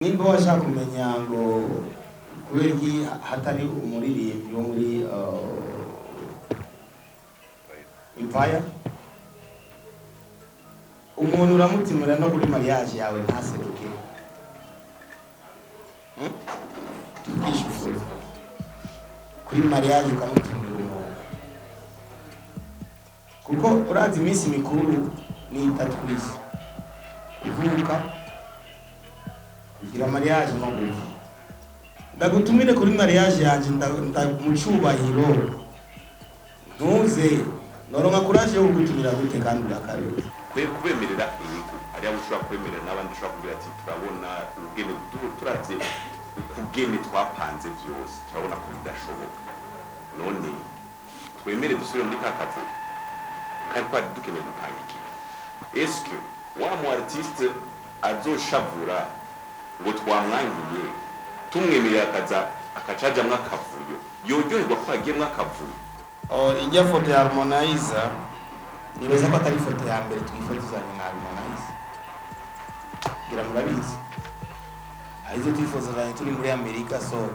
Nimba washaka kumenya ngo kubera iki hatari umuririmbyi wo muri Empire, umuntu uramutimura no kuri mariage yawe ntaseruke. Tukishufuza kuri mariage ukamutimura umuntu, kuko urazi iminsi mikuru ni 3 kwisi: ivuka, kugira mariage no gufa. Ndagutumire kuri mariage yanje ndamucubahiro, ntuze noronka courage yo kugutumira gute kandi urakareba kwemerera ibintu ariya ushobora kwemerera n'abandi ushobora kugira ati turabona ubwene turatse ubwene twapanze byose turabona ko bidashoboka, none twemere dusubire muri kakavu kandi twari dukeneye gupanga iki. Est-ce que wa mu artiste azoshavura ngo twamwangiye tumwemerera akacaja mwakavuyo yoryoherwa ko agiye mwakavuyo? Ijya foto ya Harmonize nibaza ko atari foto ya mbere twifotozanya na Harmonize, gira murabizi arizo twifotozanya turi muri Amerika. So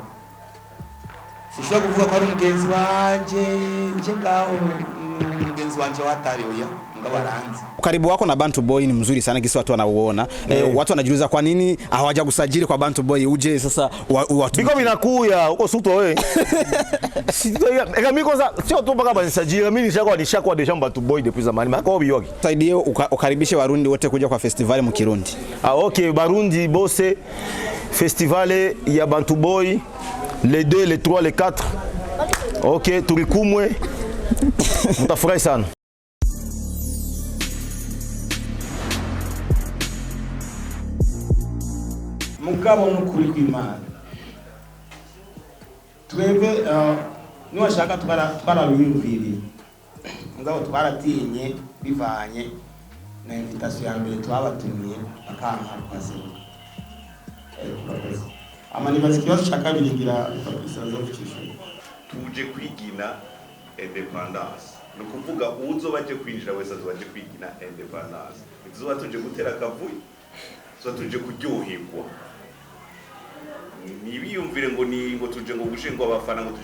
sishobora kuvuga ko ari umugenzi wanje nje ngaho umugenzi wanje watari oya ngabaranzi. Ukaribu wako na BantuBwoy ni mzuri sana, kisi watu wanauona. Watu wanajiuliza kwa nini hawaja kusajili kwa BantuBwoy uje sasa watu. Biko binakuya uko suto wewe. Eka mimi kwanza sio tu mpaka banisajili, mimi nishakuwa deja BantuBwoy depuis zamani. Mako biyogi. Saidie ukaribishe Barundi wote kuja kwa festival mu Kirundi. Okay, Barundi bose festival ya BantuBwoy les 2, les 3, les 4. Okay, turikumwe. Mtafurahi sana. Mugabo n'ukuri kw'Imana twebwe niwashaka twarabiyumviriye, mugabo twaratinye bivanye na invitation ya mbere twabatumiye akanka kwaseruka. Amanibaza ikibazo ca kabiri ngira isazofucisha Tuje kwigina independence, no kuvuga uzoba aje kwinjira wese azobaje kwigina independence. Tuzoba tuje gutera akavuyo, tuzoba tuje kuryoherwa. Nibiyumvire ngo tuje ngo gushingwa abafana ngo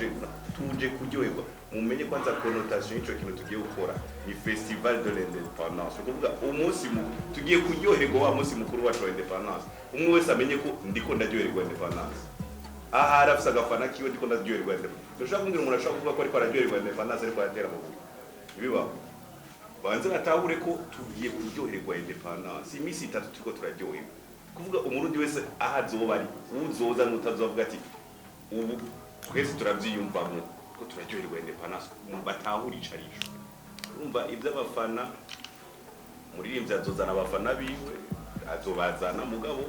tuje kuryoherwa. Mumenye kwanza connotation ico kintu tugiye gukora ni festival de l'indépendance, kuvuga umunsi tugiye kuryoherwa wa munsi mukuru wacu wa independence. Umwe wese amenye ko ndiko ndaryoherwa independence. Aha arafise agafana kiwe ndiko ndaryoherwa independence. Dushaka kumbwira umuntu ashaka kuvuga ko ariko araryoherwa independence ariko aratera mu buye. Biba banze natahure ko tugiye kuryoherwa independence. Imisi 3 turiko turaryoherwa. Kuvuga umurundi wese ahazoba ari uzoza n'utazovuga ati ubu twese turavyiyumvamo ko turaryoherwa independence batahura icarisho. Urumva ivy'abafana muririmbyi azozana abafana biwe azobazana, mugabo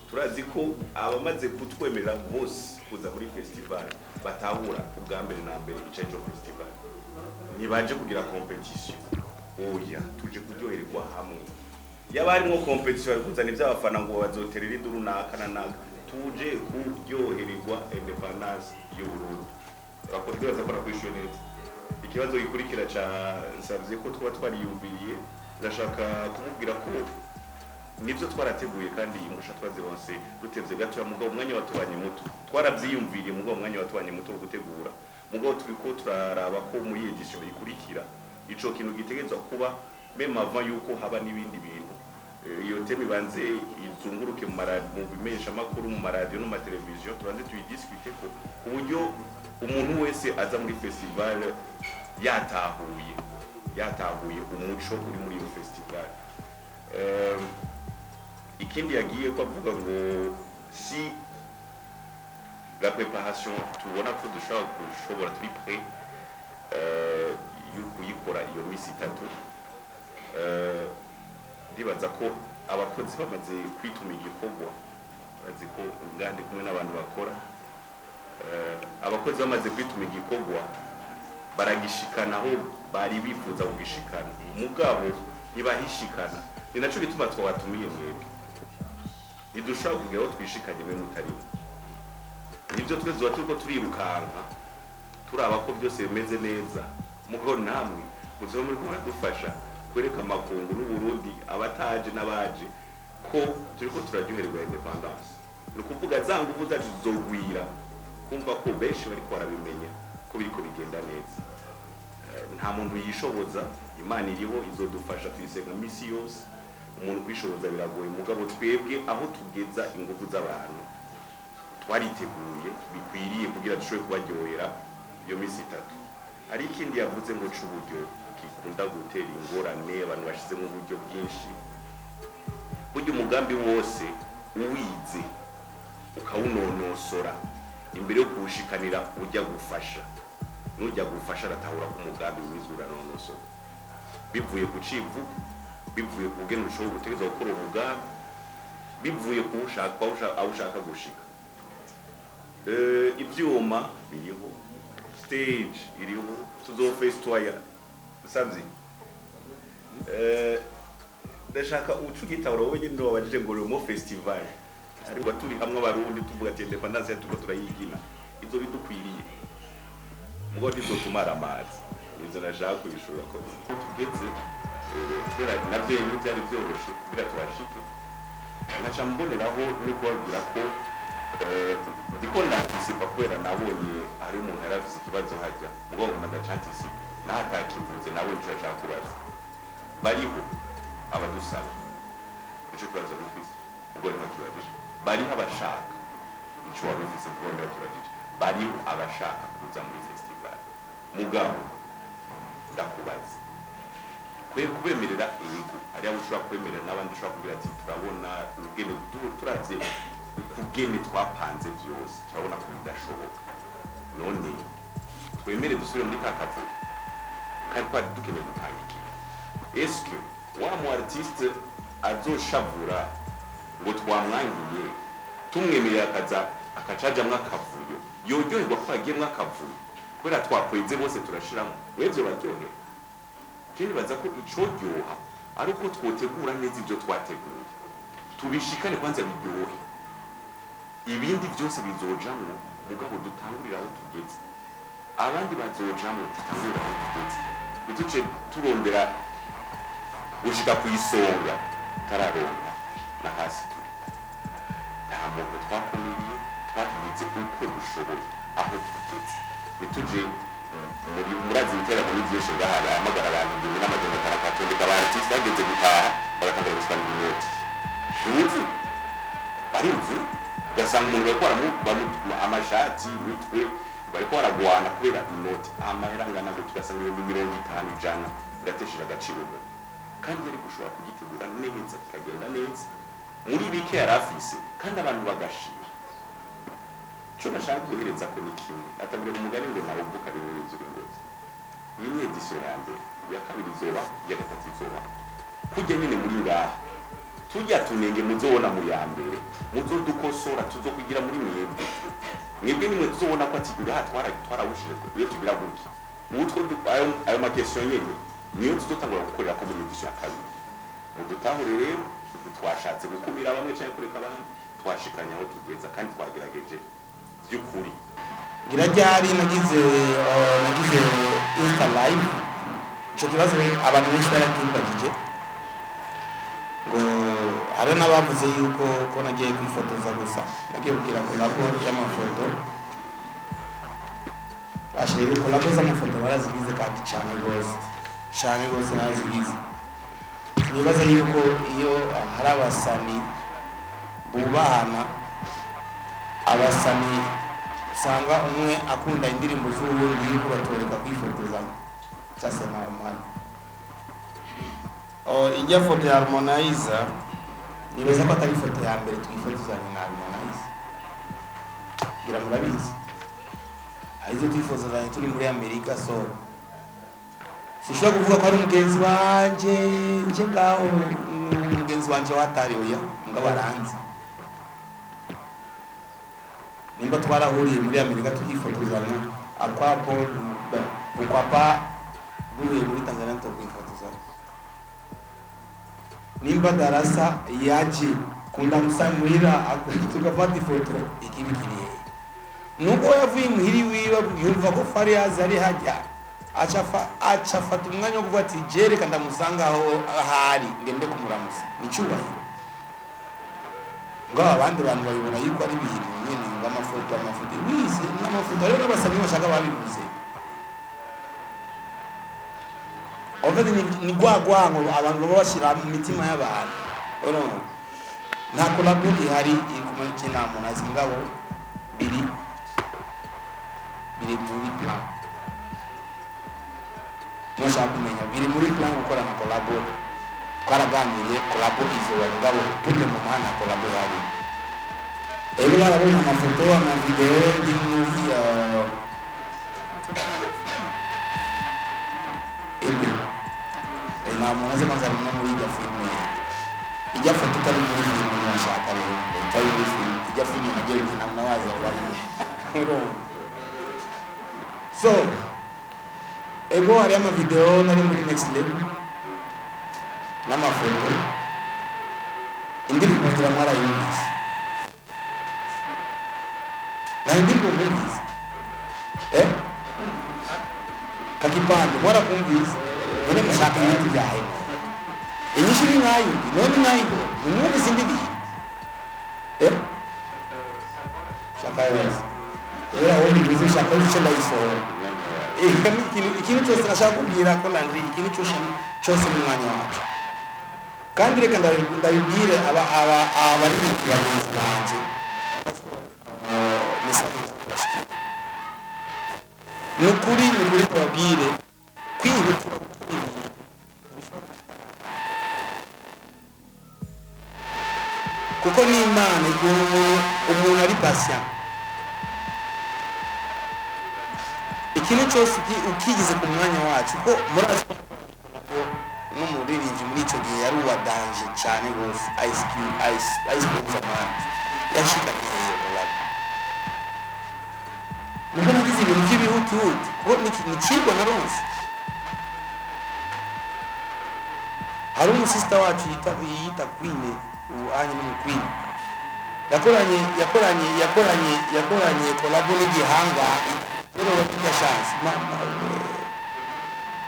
turazi ko abamaze kutwemerera bose kuza muri festival batahura ubwa mbere na mbere icarisho festival nibaje kugira competition. Oya, tuje kuryoherwa hamwe. Yaba harimo competition kuzana ivy'abafana ngo bazoterera induru naka tuje kuryoherwa independence y'Uburundi. Raporteza para kwishonera ikibazo gikurikira ca nsavye ko twariyumviriye, ndashaka kumubwira ko nivyo twarateguye kandi imusha twazironse dutevye gato ya mugabo umwanya watubanye muto, twaravyiyumviriye mugabo umwanya watubanye muto wo gutegura, mugabo turiko turaraba ko muri edition ikurikira ico kintu gitegezwa kuba meme avant yuko haba n'ibindi bintu. Iyo teme banze izunguruke mu bimenyesha makuru mu radio no ma television, tubanze tuyidiscute ko uburyo umuntu wese aza muri festival yatahuye umuco uri muri iyo festival. Ikindi yagiye ko avuga ngo si la préparation tubona ko dushobora turi prêt kuyikora iyo misi 3. Ndibaza ko abakozi bamaze kwituma igikorwa, bazi ko ngande kumwe n'abantu bakora, abakozi bamaze kwituma igikorwa baragishikana aho bari bifuza kugishikana, mugabo ntibahishikana. Ni naco bituma twabatumiye mwebwe, nidushaka kugira aho twishikanye mwe mutari. Nivyo twese tuba turiko turirukanka turaba ko byose bimeze neza, mugabo namwe muzoba muri kuradufasha kwereka amakungu n'Uburundi abataje n'abaje ko turiko turaryoherwa independence. ni ukuvuga za nguvu zacu zizogwira kumva ko benshi bariko barabimenya ko biriko bigenda neza. Nta muntu yishoboza, Imana iriho izodufasha tuyisenga misi yose. Umuntu kwishoboza biragoye, mugabo twebwe aho tugeza inguvu z'abantu twariteguye bikwiriye kugira dushobore kubaryohera iyo misi 3. Hari ikindi yavuze ngo c'uburyo kikunda gutera ingorane abantu bashizemo uburyo bwinshi. Burya umugambi wose uwize ukawunonosora imbere yo kuwushikanira ujya gufasha, nujya gufasha aratahura ko umugambi wize uranonosora bivuye ku civu, bivuye ku bugeni ushobora gutegeza gukora umugambi, bivuye ku aho ushaka gushika. Ivyuma biriho, stage iriho, tuzofestoya savye. Ndashaka ucugitahura wowe nyine wabajije ngo mu festival ariko turi hamwe abarundi tuvuga ati independence tuko turayigina, ibyo bidukwiriye mugo ndizotumara amazi izo nashaka kubishura ko tugeze kubera nabyo byari byoroshe kugira tubashike. Naca mboneraho ni kubabwira ko ndiko ndantisipa kubera nabonye ari umuntu yaravuze ikibazo hajya mugo ngo ndacantisipa natakivuze nawe nshaka kubaza bariho abadusaba icyo kibazo bifise ubwo rero kibajije bariho abashaka icyo wabifise kubona kibajije bariho abashaka kuza muri festival mugabo ndakubaza kubemerera ibigo ari abo ushobora kwemerera n'abandi ushobora kugira ati turabona ubwene turavye ubwene twapanze byose turabona ko bidashoboka none twemere dusubire muri kakavu kandi twari dukeneye gutanga iki eske wa mu artiste azoshavura ngo twamwangiye tumwemerera akacaja mwakavuyo yoryoherwa ko yagiye mwakavuyo kubera twakweze bose turashiramo wevyo baryohe. Kindi baza ko icoryoha ari uko twotegura neza ibyo twateguye tubishikane kwanza biryohe, ibindi byose bizojamwo mugabo dutangurira aho tugeze, abandi bazojamwo dutangurira aho tugeze, duce turondera gushika ku isonga tararonka na hasi. Nta muntu twakumiriye, twagize uko dushoboye aho tugeze. Bituje murazi ibiteramo byinshi ngahara amagara abantu ibintu n'amajana atandukanye abartiste bageze gutaha bagatanga gushikana inoti ubu bari ubu gasanga umuntu yakora mu amashati witwe bariko baragwana kubera inoti amahera ngana ngo tugasanga 50 ijana gateshira agaciro kandi yari gushobora kugitegura neza kikagenda neza muri bike yarafise kandi abantu bagashira. Cyo nashaka guhereza ko nikimwe atabire umugani ngo nawo buka bibuze ingozi yimwe edition ya mbere ya kabiri zoba ya gatatu zoba kujya nyine muri ngaha tujya tunenge muzobona mu ya mbere muzodukosora tuzokugira muri mwebwe nimwe tuzobona ko ati ngaha twarawushije ko iyo tugira guki mutwe ayo makestion nyene niyo tuzotangura gukorera ko muri edition ya kabiri mudutahure rero twashatse gukumira bamwe cyane kureka abandi twashikanya aho tugeza kandi twagerageje byukuri. Girajyari nagize Insta live cyo kibazo abantu benshi barakimbagije ngo hari n'abavuze yuko ko nagiye kwifotoza gusa nagiye kugira kolabo y'amafoto ashire kolabo z'amafoto barazigize kandi cyane rwose nazigize. Nibaza yuko iyo hari abasani bubahana abasani usanga umwe akunda indirimbo z'ubundi yuko batoreka kwifotozanya cyase normal. Ijya foto ya Harmonize nibaza ko atari foto ya mbere twifotozanya na Harmonize gira murabizi arizo twifotozanya turi muri Amerika so sishobora kuvuga ko ari umugenzi wanje nje ngaho umugenzi wanje watari oya ngabaranze nimba twarahuriye muri Amerika tukifotozanya akwapo ukwapa buri muri Tanzania tukifotozanya nimba darasa yaje kunda musamwira tukafata ifoto ikibikiriye nuko yavuye muhiri wiwe yumva ko Fariaz ari hajya acafata umwanya wo kuvuga ati jere kandi amusanga aho ahari ngende kumuramusa nicyubahiro ngo abandi bantu babibona yuko ari ibintu nyene ngamafoto wize n'amafoto rero n'abasabye bashaka babivuze obedi ni gwagwango abantu baba bashira mu mitima y'abantu urumva nta collabo ihari ikumenya kinamo nazingabo biri muri plan nashaka kumenya biri muri plan gukora na collabo twaraganiriye collabo izo ngabo tuje mu mwana collabo hari ebe barabona amafoto amavideo ndi muri na mwaze kwanza ni muri ya filmu ijya foto tari muri filmu nashaka rero tari muri filmu ijya filmu nagiye na waza bari so ego hari ama video nari muri next level n'amafoto indirimbo ngira mwara yumvise na indirimbo mwumvise kakipande mwara kumvise none mushaka ibintu byahe inyishuri nkayo none nkayo none sindidi shaka yose era woni bizo shaka icyo ndayisoro ikintu cyose nashaka kubwira ko nandi ikintu cyose mu mwanya wacu kandi reka ndabibwire abari mu kiyagenzi banje nukuri babwire kwihutira kuko ni Imana umuntu ari patient ikintu cyose ukigize ku mwanya wacu ko murazi n'umuririmbyi muri icyo gihe yari uwa danje cyane rwose ice man yashikaniye collabo nuko nagize ibintu by'ibihutihuti kuko ni kigwa na rose hari umusista wacu yita Queen uanye n'umukwini yakoranye collabo n'igihanga rero wakiga chance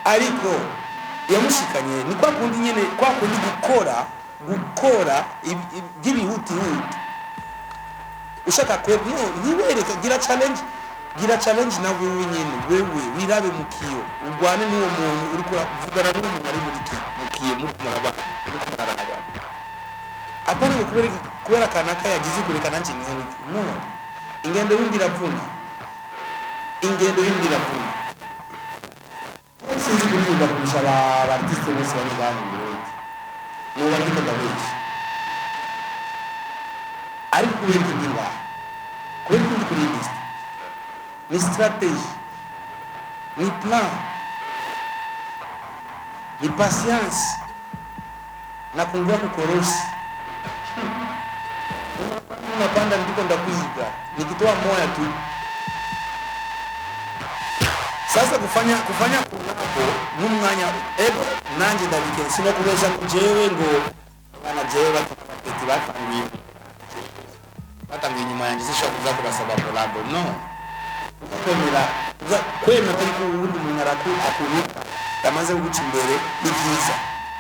ariko yamushikanye ni kwa kundi nyene kwa kundi gukora by'ibihutihuti ushaka kwebwe ntiwereka gira challenge na wewe nyene wewe wirabe mukiyo urwane n'uwo muntu uri kuvugana n'umuntu ari muri mukiyo muraba apana kubera kanaka yagize kureka nanje nkuru no ingendo y'indiravuna sinzi kuvuga kurusha abartiste bose bari bani no bagita ndabizi ariko kubera kugira kubera kuriyi ni stratégie ni plan ni patience na kungua kukorosi unapanda ndiko ndakuiga nikitoa moya tu sasa kufanya kunako n'umwanya ego nanje ndabike sino kubesha kujewe ngo bana jewe batangiye nyuma yanjye sishaka kubasaba collabo no kwemera ariko ubundi umuntu akuruka yamaze guca imbere ni byiza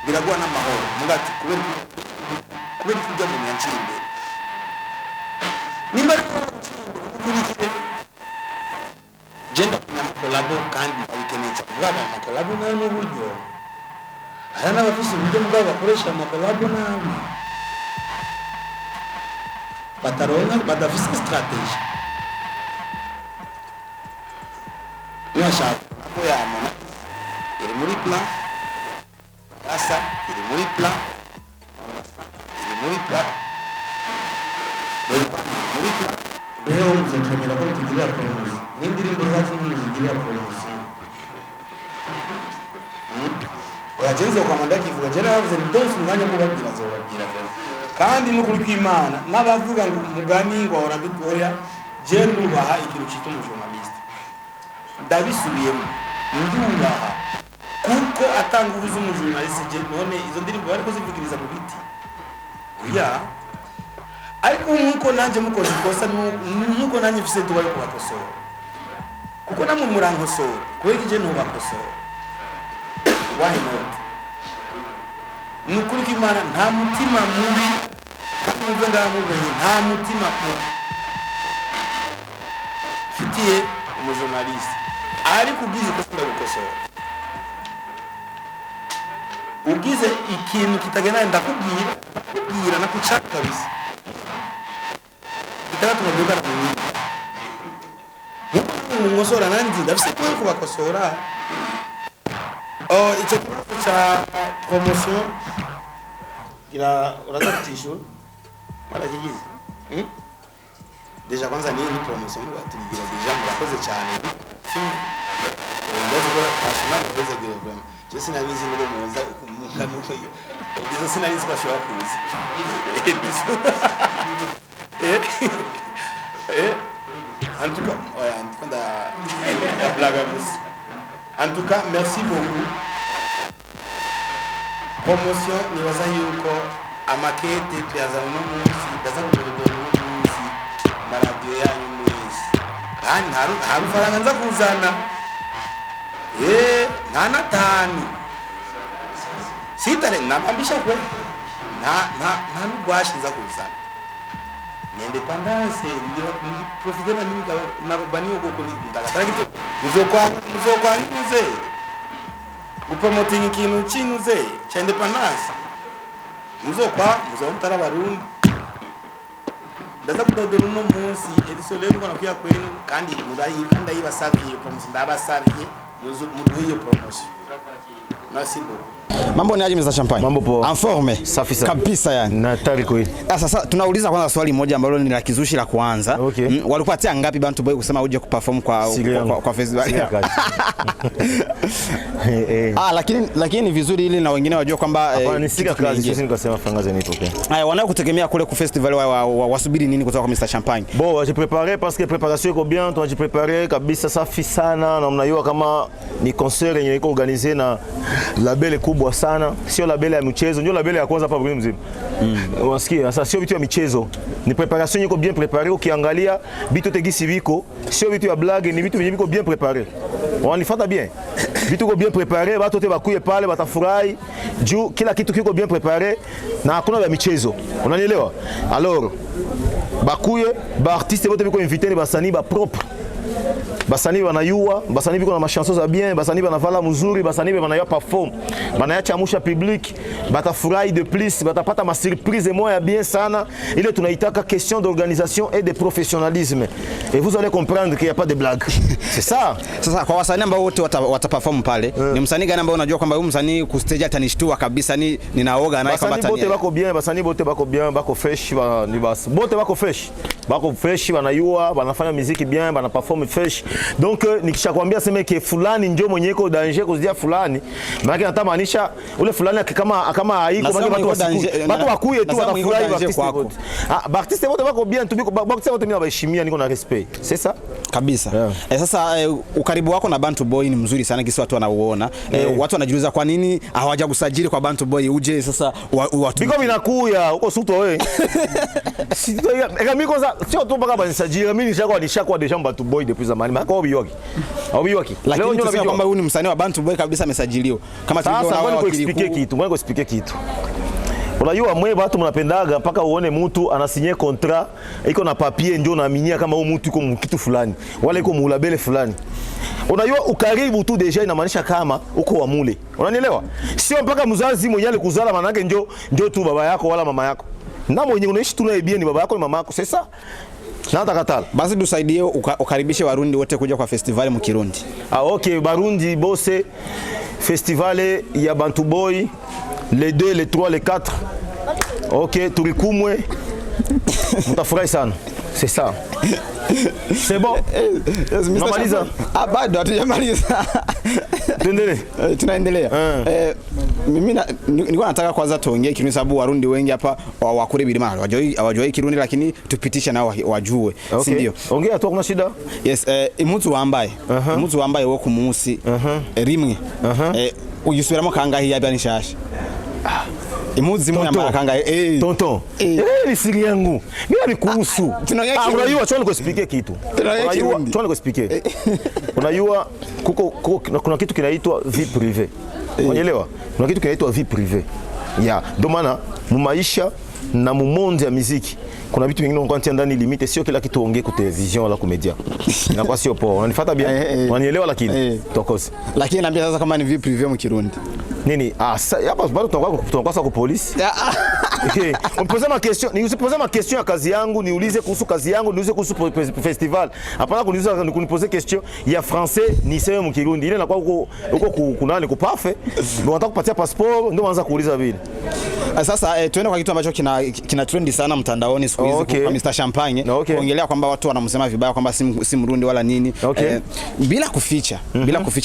biragwa n'amahoro mugati kubera kujya mu yanciye imbere nimba kurikire genda kuna collabo kandi abikeneye kuvuga collabo nayo n'uburyo hari n'abafise uburyo bwabo bakoresha collabo nabi bataronka badafise strategie yashaka ko yamana iri muri plan asa iri muri plan rero uzakemera ko tugira promotion n'indirimbo zacu n'uzigira promotion wajenze kwa mandaki vuga jera yavuze ndose umwanya wo kubabwira azobabwira kandi no kuri kw'Imana n'abavuga ngo umugani ngo oradutoya je nubaha ikintu cyitwa umujournaliste ndabisubiyemo ndubaha kuko atanga ubuze umujournaliste je none izo ndirimbo bari kuzivugiriza mu biti oya ariko nkuko nanje mukoze kosa nkuko nanje mfise tubaye kubakosora kuko namwe murankosora kubera je ntubakosora why not nukuri kw'Imana nta mutima mubi mwenga mubenye nta mutima ko fitiye umujournaliste ari kugize ko ndagukosora ugize ikintu kitagenda ndakubwira nakuchaka kabisa itatu ndoga na mimi ngosora nandi ndafise ko kubakosora icyo cha promotion ila uraza kutisho mara kigize deja kwanza ni promotion batubigira deja murakoze cyane ndazi ko personal koze guverinoma je sinabizi ngo muza mukanuko izo sinabizi ko ashobora kuza en tout cas en tout cas merci beaucoup promotion ni waza yuko amakete tuyazana no munsi ndaza kudodo no munsi radio yanyu mwese kandi haru faranga nza kuzana nana tani sitare nabambisha kwe na nugwashi nza kuzana ni independence ndio profiter na mimi na bani uko kuli ndakataka kitu muzokwa nze upromoting ikintu kinuze cha independence muzomtara barundi ndaza kudodora no munsi edisolero kana kuya kwenu kandi murayi basabiye promotion ndabasabiye muduhiye promotion. Merci beaucoup. Mambo ni aje mza champagne? Mambo poa. En forme. Safi sana. Kabisa yani. Na tari kweli. Sasa tunauliza kwanza swali moja ambalo ni la kizushi la kwanza. Okay. Walikupatia ngapi BantuBwoy kusema uje kuperform kwa festival? Lakini ni vizuri ili na wengine wajue kwamba ni sika kazi sisi nikasema fangaze nipo pia. Haya wanao kutegemea kule ku festival wasubiri nini kutoka kwa Mr Champagne? Bon, j'ai préparé parce que préparation iko bien, toi j'ai préparé kabisa safi sana na mnajua kama ni concert yenye iko organiser na label kubwa sana, sio label ya michezo, ndio label ya kwanza hapa Burundi mzima. Unasikia? Sasa sio vitu ya michezo. Ni préparation iko bien préparée, ukiangalia vitu tegisi viko, sio vitu ya blague, ni vitu viko bien préparé. Wanifata bien. Vitu ko bien préparé, watu wote bakuye pale batafurahi. Juu kila kitu kiko bien préparé na hakuna ya michezo. Unanielewa? Alors bakuye ba artiste wote biko invité ni basani ba propre. Basani wanayua, basani biko na machanson za bien, basani banavala mzuri, basani banayua perform. Banayacha musha public, batafurahi de plus, batapata ma surprise moya bien sana. Ile tunaitaka question d'organisation et de professionnalisme. Et vous allez comprendre qu'il y a pas de blague. C'est ça. Sasa kwa wasanii ambao wote wataperform pale, ni msanii gani ambao unajua kwamba huyu msanii ku stage atanishtua kabisa ni ninaoga naye kama basani bote bako bien, basani bote bako bien, bako fresh, ni bas. Bote bako fresh. Bako fresh, banayua, banafanya muziki bien, bana perform fresh. Donc nikishakwambia sema ke fulani ndio mwenye iko danger kuzidia fulani, maana natamaanisha ule fulani kama haiko watu wakuye tu watafurahi artiste wote. Artiste wote wako bien, tubiko artiste wote mimi nabaheshimia, niko na respect. C'est ça kabisa. Sasa ukaribu wako na BantuBwoy ni mzuri sana kisi watu wanauona. Watu wanajiuliza kwa nini hawajakusajili kwa BantuBwoy uje sasa watu. Biko minakuya uko suto wewe. Mimi kwanza sio tu mpaka banisajili, mimi nishakwa deja BantuBwoy depuis zamani. Obiwaki. Lakini tunasema kwamba huyu ni msanii wa BantuBwoy kabisa amesajiliwa. Kama tulivyoona ngoja nikuexplique kitu. Unajua mwe watu mnapendaga mpaka uone mtu anasinye contrat iko na papier ndio unaaminia kama huyu mtu iko kitu fulani wala iko mulabele fulani. Unajua ukaribu tu deja inamaanisha kama uko wa mule. Unanielewa? Sio mpaka mzazi mwenyewe alikuzala manake ndio tu baba yako wala mama yako. Na mwenye unaishi tu naye bien ni baba yako ni mama yako. Sasa na takatala. Basi tusaidie ukaribishe Warundi wote kuja kwa festival mu Kirundi. Okay, Barundi bose festival ya BantuBwoy les 2, les 3, les 4. OK, turikumwe. Mtafurahi sana. C'est ça. C'est bon. Normaliza. Bado hatujamaliza. Tunaendelea. Mimi nilikuwa nataka kwanza tuongee Kirundi sababu Warundi wengi hapa wakure bilima hawajui Kirundi lakini tupitishe nao wajue. Si ndio? Ongea tu kuna shida. Yes, imutu wambaye wo ku munsi rimwe. Uyisubiramo kangahe yabanishasha. Imuzi mwana makanga tonton ni siri yangu mimi nikuhusu unajua choni kuexplique kitu choni kuexplique unajua kuna kitu kinaitwa vie privée unaelewa kuna kitu kinaitwa vie privée ya ndio maana mu maisha na mumonde ya muziki kuna vitu vingine unakuwa tia ndani limite, sio kila kitu ongee kwa television wala kwa media. Inakuwa sio poa. Unanifuata bien? Unanielewa lakini tokosi. Lakini naambia sasa kama ni vie privé mu Kirundi. Nini? Hapa bado tunakuwa kwa polisi. Okay. Unipose ma question ya kazi yangu, niulize kuhusu kazi yangu, niulize kuhusu festival. Hapana kunipoze question ya français ni sema mu Kirundi. Ile inakuwa uko kunani kupafe. Unataka kupatia passport ndio unaanza kuuliza vile. Sasa tuende kwa kitu ambacho kina trendi sana mtandaoni siku hizi kwa Mr. Champagne. Kuongelea kwamba watu wanamsema vibaya kwamba si Mrundi wala nini. Bila kuficha,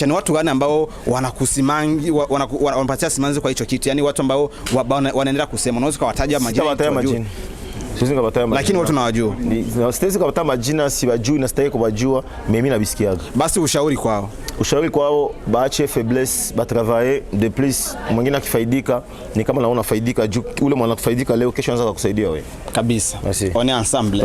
ni watu gani ambao wanakusimangi wanapatia simanzi kwa hicho kitu? Yaani watu ambao wanaendelea kusema, unaweza kuwataja majina. Lakini watu nawajua. Sitaweza kupata majina, siwajui na sitaki kubajua, mimi nabisikiaga. Basi ushauri kwao baache faiblesse, ba travailler de plus. Mwingine akifaidika ni kama naona faidika juu ule mwana kufaidika leo, kesho anaweza kukusaidia wewe. Kabisa. On est ensemble.